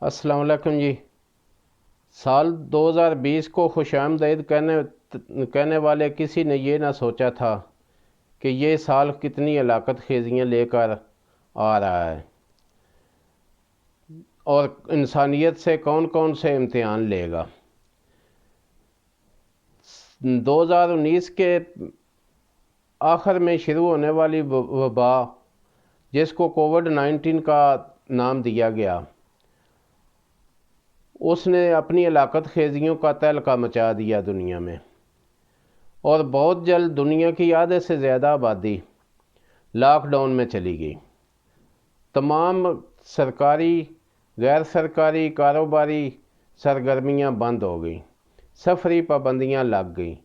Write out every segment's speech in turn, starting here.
السلام علیکم جی۔ سال 2020 کو خوش آمدید کہنے والے کسی نے یہ نہ سوچا تھا کہ یہ سال کتنی ہلاکت خیزیاں لے کر آ رہا ہے اور انسانیت سے کون کون سے امتحان لے گا۔ 2019 کے آخر میں شروع ہونے والی وبا، جس کو کووڈ-19 کا نام دیا گیا، اس نے اپنی ہلاکت خیزیوں کا تہلکہ مچا دیا دنیا میں، اور بہت جلد دنیا کی آدھے سے زیادہ آبادی لاک ڈاؤن میں چلی گئی۔ تمام سرکاری، غیر سرکاری، کاروباری سرگرمیاں بند ہو گئیں، سفری پابندیاں لگ گئیں۔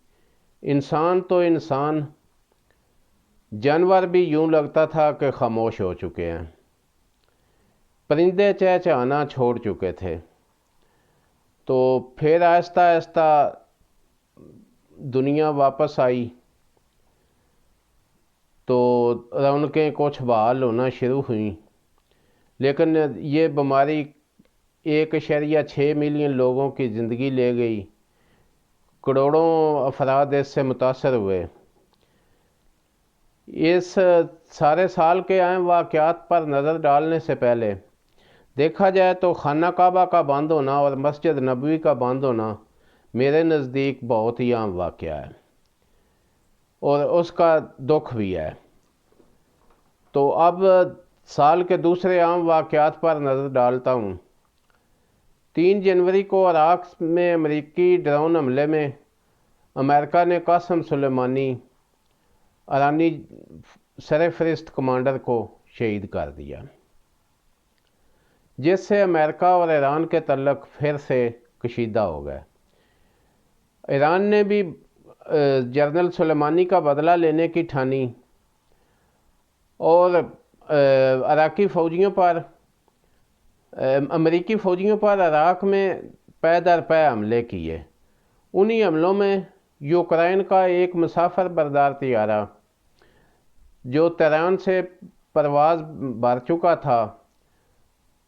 انسان تو انسان، جانور بھی یوں لگتا تھا کہ خاموش ہو چکے ہیں۔ پرندے چہچہانا چھوڑ چکے تھے۔ تو پھر آہستہ آہستہ دنیا واپس آئی تو رونقیں کچھ بحال ہونا شروع ہوئیں، لیکن یہ بیماری 1.6 ملین لوگوں کی زندگی لے گئی، کروڑوں افراد اس سے متاثر ہوئے۔ اس سارے سال کے اہم واقعات پر نظر ڈالنے سے پہلے دیکھا جائے تو خانہ کعبہ کا بند ہونا اور مسجد نبوی کا بند ہونا میرے نزدیک بہت ہی عام واقعہ ہے، اور اس کا دکھ بھی ہے۔ تو اب سال کے دوسرے عام واقعات پر نظر ڈالتا ہوں۔ 3 جنوری کو عراق میں امریکی ڈرون حملے میں امریکہ نے قاسم سلیمانی، ایرانی سرفہرست کمانڈر کو شہید کر دیا، جس سے امریکہ اور ایران کے تعلق پھر سے کشیدہ ہو گئے۔ ایران نے بھی جنرل سلیمانی کا بدلہ لینے کی ٹھانی اور عراقی فوجیوں پر، امریکی فوجیوں پر عراق میں پے در پے حملے کیے۔ انہی حملوں میں یوکرائن کا ایک مسافر بردار طیارہ جو تہران سے پرواز بھر چکا تھا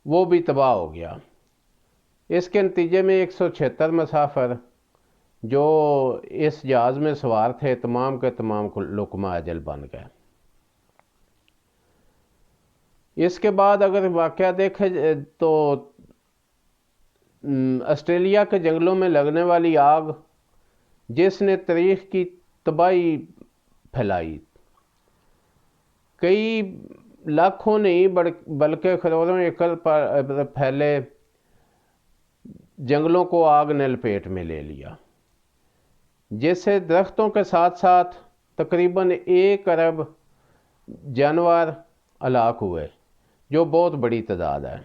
وہ بھی تباہ ہو گیا۔ اس کے نتیجے میں 176 مسافر جو اس جہاز میں سوار تھے تمام کے تمام لقمہ اجل بن گئے۔ اس کے بعد اگر واقعہ دیکھے تو آسٹریلیا کے جنگلوں میں لگنے والی آگ، جس نے تاریخ کی تباہی پھیلائی، کئی لاکھوں نہیں بلکہ کروڑوں ایکڑ پر پھیلے جنگلوں کو آگ نے لپیٹ میں لے لیا، جس سے درختوں کے ساتھ ساتھ تقریباً 1 ارب جانور ہلاک ہوئے، جو بہت بڑی تعداد ہے۔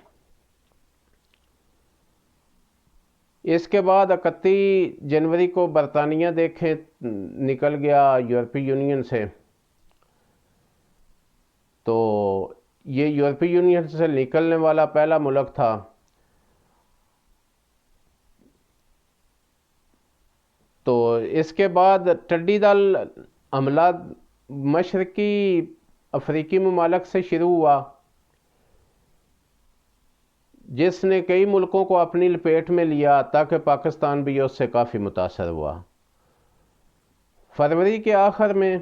اس کے بعد 31 جنوری کو برطانیہ دیکھیں نکل گیا یورپی یونین سے۔ تو یہ یورپی یونین سے نکلنے والا پہلا ملک تھا۔ تو اس کے بعد ٹڈی دل حملہ مشرقی افریقی ممالک سے شروع ہوا، جس نے کئی ملکوں کو اپنی لپیٹ میں لیا، تاکہ پاکستان بھی اس سے کافی متاثر ہوا۔ فروری کے آخر میں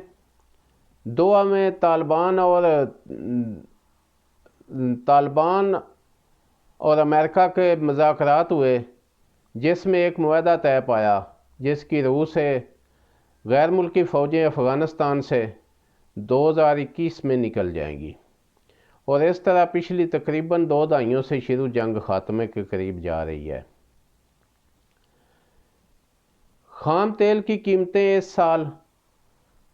دوحہ میں طالبان اور امریکہ کے مذاکرات ہوئے، جس میں ایک معاہدہ طے پایا، جس کی روح سے غیر ملکی فوجیں افغانستان سے 2021 میں نکل جائیں گی، اور اس طرح پچھلی تقریباً 2 دہائیوں سے شروع جنگ خاتمے کے قریب جا رہی ہے۔ خام تیل کی قیمتیں اس سال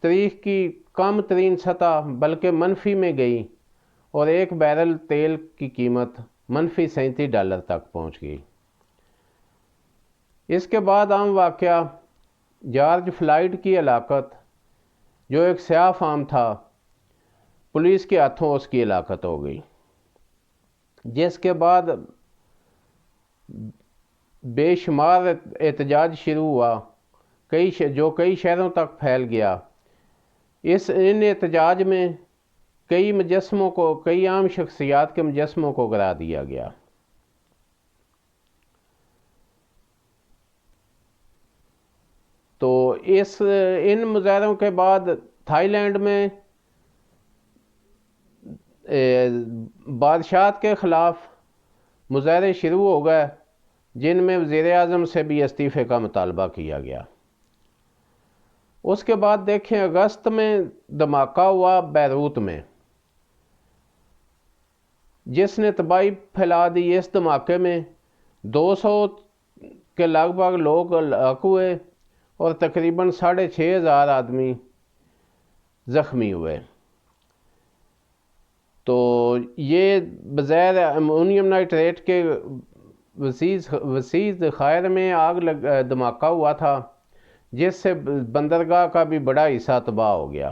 تاریخ کی کم ترین سطح بلکہ منفی میں گئی، اور 1 بیرل تیل کی قیمت -$37 تک پہنچ گئی۔ اس کے بعد عام واقعہ جارج فلائیڈ کی ہلاکت، جو ایک سیاہ فام تھا، پولیس کے ہاتھوں اس کی ہلاکت ہو گئی، جس کے بعد بے شمار احتجاج شروع ہوا، جو کئی شہروں تک پھیل گیا۔ ان احتجاج میں کئی عام شخصیات کے مجسموں کو گرا دیا گیا۔ ان مظاہروں کے بعد تھائی لینڈ میں بادشاہت کے خلاف مظاہرے شروع ہو گئے، جن میں وزیر اعظم سے بھی استعفے کا مطالبہ کیا گیا۔ اس کے بعد دیکھیں اگست میں دھماکہ ہوا بیروت میں، جس نے تباہی پھیلا دی۔ اس دھماکے میں 200 کے لگ بھگ لوگ ہلاک ہوئے اور تقریباً 6,500 آدمی زخمی ہوئے۔ تو یہ بظاہر امونیم نائٹریٹ کے وسیع ذخائر میں دھماکہ ہوا تھا، جس سے بندرگاہ کا بھی بڑا حصہ تباہ ہو گیا۔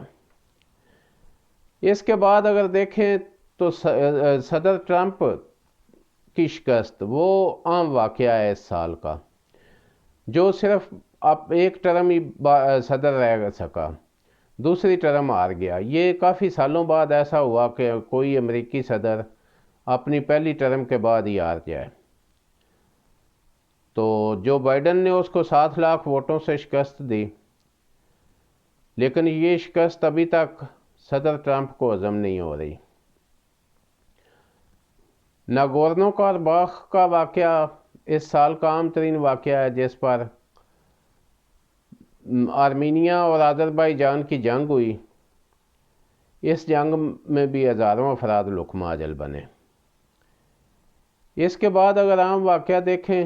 اس کے بعد اگر دیکھیں تو صدر ٹرمپ کی شکست وہ عام واقعہ ہے اس سال کا، جو صرف اب ایک ٹرم ہی صدر رہ سکا، دوسری ٹرم ہار گیا۔ یہ کافی سالوں بعد ایسا ہوا کہ کوئی امریکی صدر اپنی پہلی ٹرم کے بعد ہی ہار جائے۔ تو جو بائیڈن نے اس کو 7 لاکھ ووٹوں سے شکست دی، لیکن یہ شکست ابھی تک صدر ٹرمپ کو ہضم نہیں ہو رہی۔ ناگورنو کاراباخ کا واقعہ اس سال کا عام ترین واقعہ ہے، جس پر آرمینیا اور آذربائیجان کی جنگ ہوئی۔ اس جنگ میں بھی ہزاروں افراد لقمہ اجل بنے۔ اس کے بعد اگر عام واقعہ دیکھیں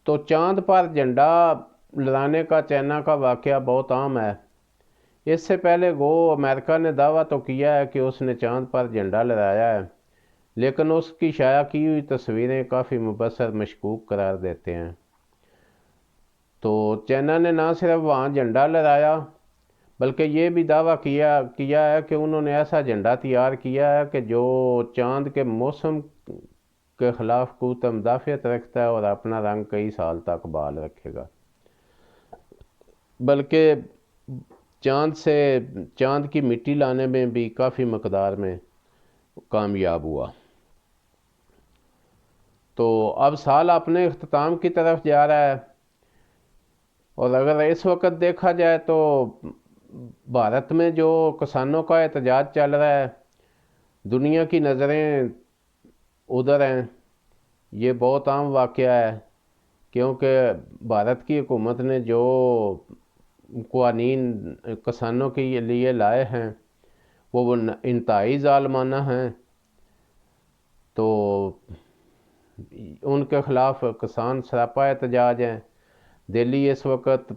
تو چاند پر جھنڈا لہرانے کا چائنا کا واقعہ بہت عام ہے۔ اس سے پہلے امریکہ نے دعویٰ تو کیا ہے کہ اس نے چاند پر جھنڈا لہرایا ہے، لیکن اس کی شائع کی ہوئی تصویریں کافی مبصر مشکوک قرار دیتے ہیں۔ تو چائنا نے نہ صرف وہاں جھنڈا لہرایا، بلکہ یہ بھی دعویٰ کیا ہے کہ انہوں نے ایسا جھنڈا تیار کیا ہے کہ جو چاند کے موسم کے خلاف قوت مدافعت رکھتا ہے اور اپنا رنگ کئی سال تک بحال رکھے گا، بلکہ چاند کی مٹی لانے میں بھی کافی مقدار میں کامیاب ہوا۔ تو اب سال اپنے اختتام کی طرف جا رہا ہے، اور اگر اس وقت دیکھا جائے تو بھارت میں جو کسانوں کا احتجاج چل رہا ہے، دنیا کی نظریں ادھر ہیں۔ یہ بہت عام واقعہ ہے، کیونکہ بھارت کی حکومت نے جو قوانین کسانوں کے لیے لائے ہیں وہ انتہائی ظالمانہ ہیں۔ تو ان کے خلاف کسان سراپا احتجاج ہیں۔ دہلی اس وقت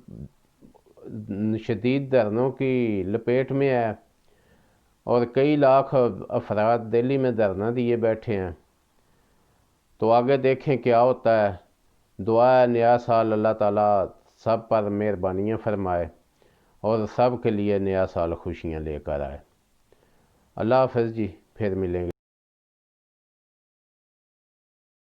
شدید دھرنوں کی لپیٹ میں ہے، اور کئی لاکھ افراد دہلی میں دھرنا دیے بیٹھے ہیں۔ تو آگے دیکھیں کیا ہوتا ہے۔ دعا ہے نیا سال اللہ تعالیٰ سب پر مہربانیاں فرمائے اور سب کے لیے نیا سال خوشیاں لے کر آئے۔ اللہ حافظ جی، پھر ملیں گے۔